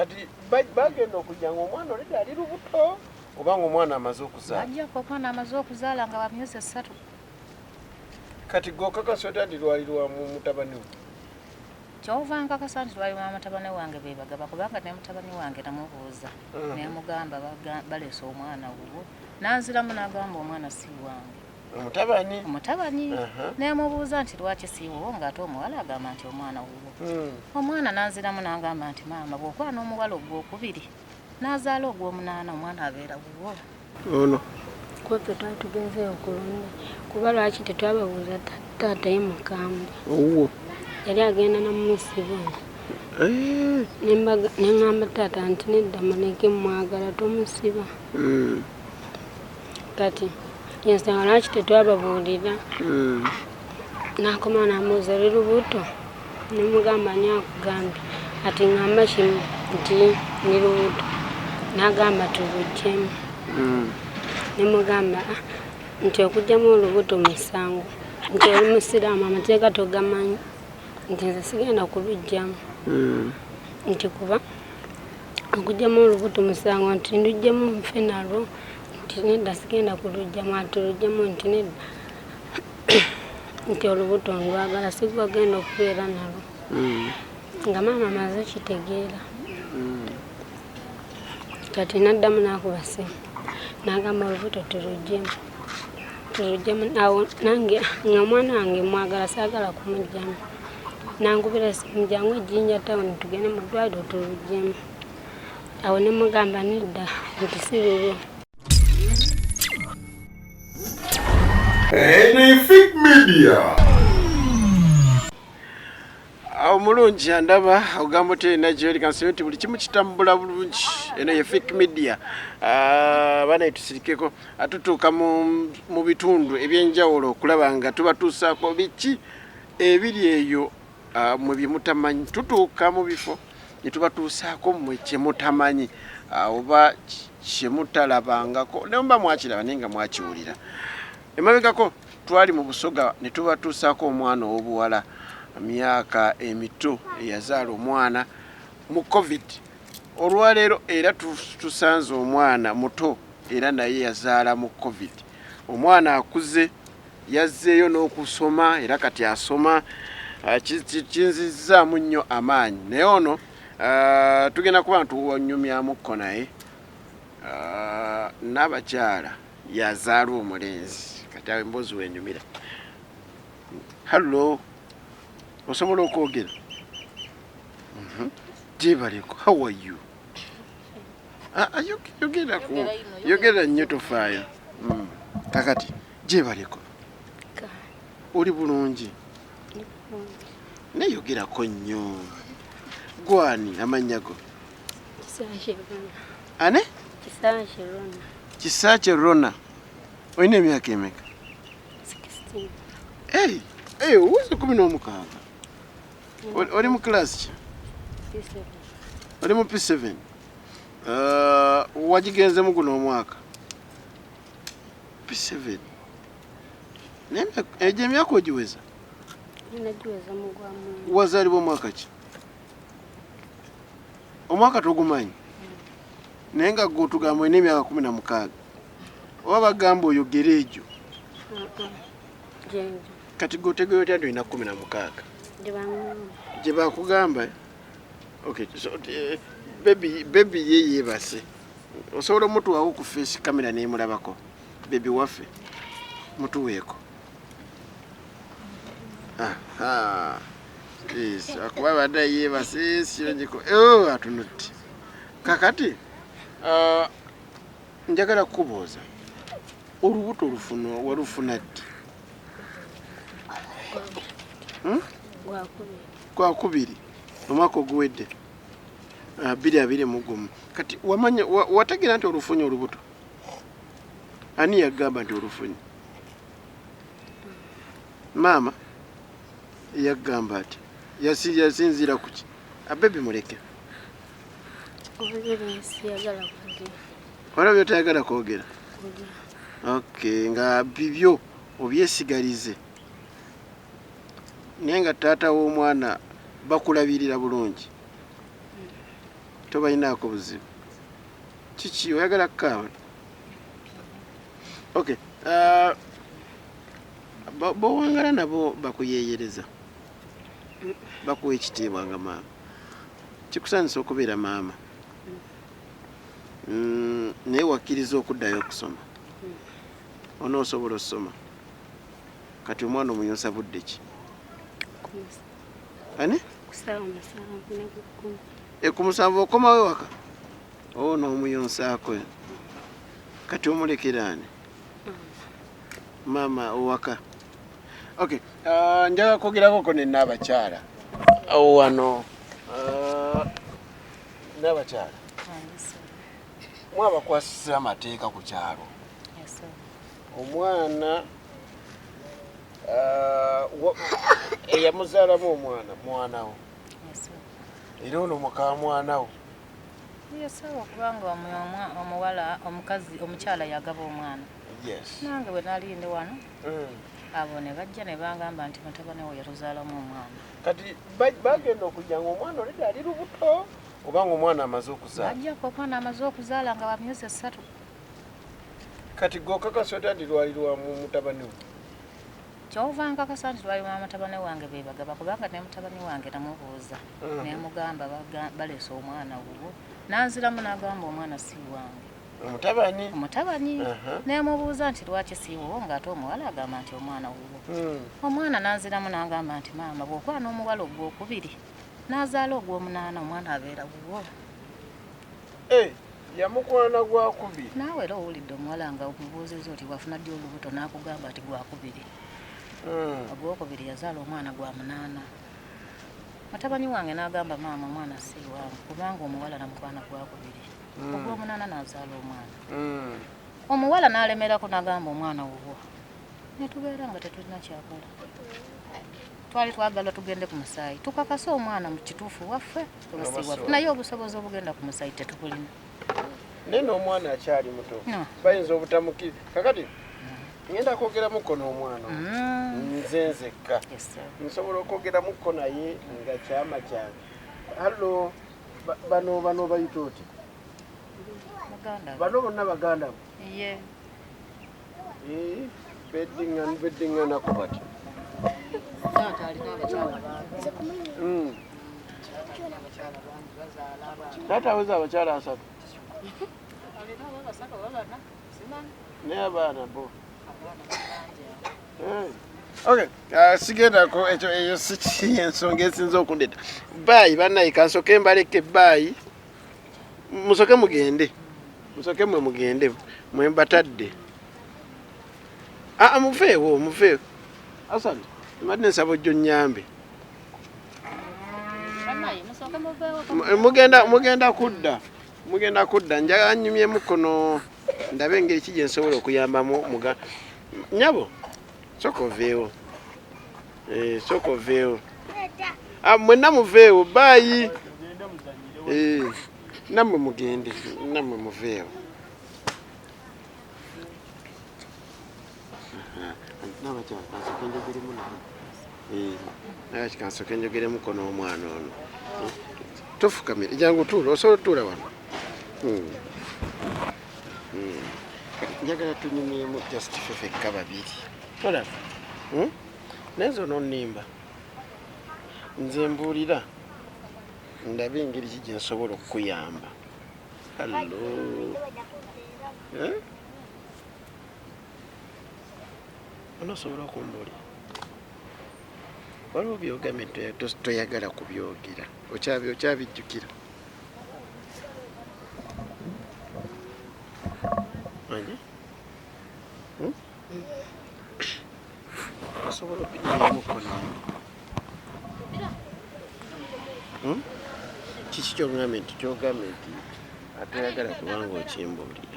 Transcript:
kati bagenda okujjanga omwana olidde ali lubuto obanga omwana amaze okuzaala ajjako omwana amaze okuzaala nga wa myezi 3 kati gokakasa oti andi lwalirwa mu mutabani we kyova nkakasa nti lwali wa mutabani wange bebagaba kubanga ne mutabani wange namubuuza nemugamba baleese omwana wuwo nanziramu n'agamba omwana si wange omutabani nemubuuza nti lwaki si wuwo ng'ate omuwala agamba nti omwana wuwo omwana nanziramu n'agamba nti maama bw'okwana omuwala ogwokubiri n'azaala ogw'omunaana omwana abeera wuwo ono kweke twatugenze okulonda kuba lwaki tetwababuuza taata ye mukambwe owuwo yali agenda namusibo neŋŋamba taata nti nedda muleke mwagala tomusiba kati yensanga lwaki tetwababuulira nakoma namuuza oli lubuto nemugamba ani akugambye ati ŋŋamba kimu nti ni lubuto nagamba tulugjemu nemugamba nti okugjamu olubuto musango nti oli musiraamu amateeka togamanyi nti nze sigenda kulugjamu nti kuba okugjamu olubuto musango nti ndugjamu nfe nalwo nti nedda sigenda kulugjamu ati olugjamu nti nedda nti olubuto ndwagala sigwagenda okubeera nalwo nga maama amaze kitegeera kati naddamu nakubase nagamba olubuto tulugjamu awo nange nga mwana wange mwagala saagala kumugjamu nangubira esimu jangu ejjinja tawuni tugende mu ddwaliro tulugjamu awo nemugamba nedda nti si lulwo Fake Media. Omulungi andaba ogamba oti erina gyoli kansibe nti buli kimu kitambula bulungi eno ye Fake Media abaana etusirikeko atutuuka mu bitundu ebyenjawulo okulaba nga tubatuusaako biki ebiri eyo mwe byemutamanyi tutuuka mu bifo ne tubatuusaako mmwe kyemutamanyi oba kyemutalabangako ne muba mwakiraba naye nga mwakiwulira emabegako twali mu Busoga ne tubatuusaako omwana ow'obuwala myaka emito eyazaala omwana mu COVID olwaleero era tusanze omwana muto era naye yazaala mu COVID omwana akuze yazzeeyo n'okusoma era kati asoma kinzizzaamu nnyo amaanyi naye ono tugenda kuba ntuwanyumyamukko naye n'abakyala yazaala omulenzi kati awo emboozi wenyumira hallo osobola okwogera gyebaleko how are you yogera nnyo tofaayo kakati gyebaleko oli bulungi neyogerako nnyo gwani amannya go ane Kisaache Rona olina emyaka emeka 16 owuze 16 oli mu class ki oli mu P7 wagigenzemu guno omwaka P7 egyo emyaka ogiweza wazaalibwa omwaka ki omwaka togumanyi naye nga gotugamba olina emyaka 16 oba bagamba oyogere egyo kati gotegere otya nti olina 16 gye bakugamba okay so baby ye yeebase osobola omutuwawo ku face camera neemulabako baby waffe mutuweeko please akuba badde yeebase sirongeko atunutti kakati njagala kukubuuza olubuto olufuno walufuna ddi gwakubiri omwaka oguwedde 2021 kati wamanya wategeera nti olufunye olubuto ani yagamba nti olufunye maama yagamba ati yasinziira kuki abebi muleke wala byotayagala kwogera okay nga bibyo obyesigalize naye nga taata w'omwana bakulabirira bulungi tobalinaako buzibu kiki oyagala kukaaba okay bowangala nabo bakuyeeyereza bakuwa ekitiibwa nga maama kikusaanisa okubeera maama naye wakkiriza okuddayo okusoma onoosobola okusoma kati omwana omuyonsa budde ki ani ku musanvu okomawo waka n'omuyonsaako kati omulekera ani maama owaka okay njaga kwogerako ne n'abakyala awo wano n'abakyala mwabakwasisa amateeka ku kyalo omwana eyamuzaalamu omwana mwanawo era ono muka mwanawo yesawa kubanga omuwala omukyala yagaba omwana nange bwe nalinde wano abo ne bajja ne bangamba nti mutabani we yatuzaalamu omwana kati bagenda okujja nga omwana oleda ali lubuto obanga omwana amaze okuzaala bajjako omwana amaze okuzaala nga bamyezi 3 kati gokakasa oti nti lwali lwa mutabani we kyova nkakasa nti lwali mwa mutabani wange bebagaba kubanga ne mutabani wange namubuuza nemugamba baleese omwana wuwo nanziramu n'agamba omwana si wange omutabani nemubuuza nti lwaki si wuwo ng'ate omuwala agamba nti omwana wuwo omwana nanziramu n'agamba nti maama bw'okwana omuwala ogwokubiri n'azaala ogw'omunaana omwana abeera wuwo yamukwana gwakubiri naawe era owulidde omuwala nga omubuuziza oti wafuna ddi olubuto n'akugamba nti gwakubiri ogwokubiri yazaala omwana gwa munaana mutabani wange n'agamba maama omwana si wange kubanga omuwala namukwana gwakubiri ogw'omunaana n'azaala omwana omuwala n'alemerako n'agamba omwana wuwo netubeera nga tetulina kyakola twali twagala tugende ku musaayi tukakase omwana mu kituufu waffe naye obusobozi obugenda ku musaayi tetubulina naye n'omwana akyali muto bayinza obutamukiri kakati ngenda kwogeramuko n'omwana nze nzekka nsobola okwogeramuko naye nga kyama kyange hallo bano bayita oti bano bonna baganda beddinganako bati taata aweza abakyala 3 naye abaana bo okay sigendako ekyo eyo ensonga esinza okundeta baayi bannayi kansoke mbaleke baayi musoke mwe mugende mwembatadde muveewo asante mbadde nsaba ojjo nnyambe mugenda kudda njaga nyumye mukono ndabe engeri ki gye nsobola okuyambamu nyabo soka oveewo mwenna muveewo baayi nammwe mugende nammwe muveewo kansoke njogeremuko n'omwana ono tofukamira jangu tuula osobola otuula wano njagala tunyumyemu just fefekka babiri olaba naye nze ononnimba nze mbuulira ndabe engeri ki gye nsobola okukuyamba hallo onosobola okumbuulira waliwo byogamye toyagala kubyogera okyabijjukira osobola obinyumukono kiki kyogamye nti atoyagala kubanga okimbuulira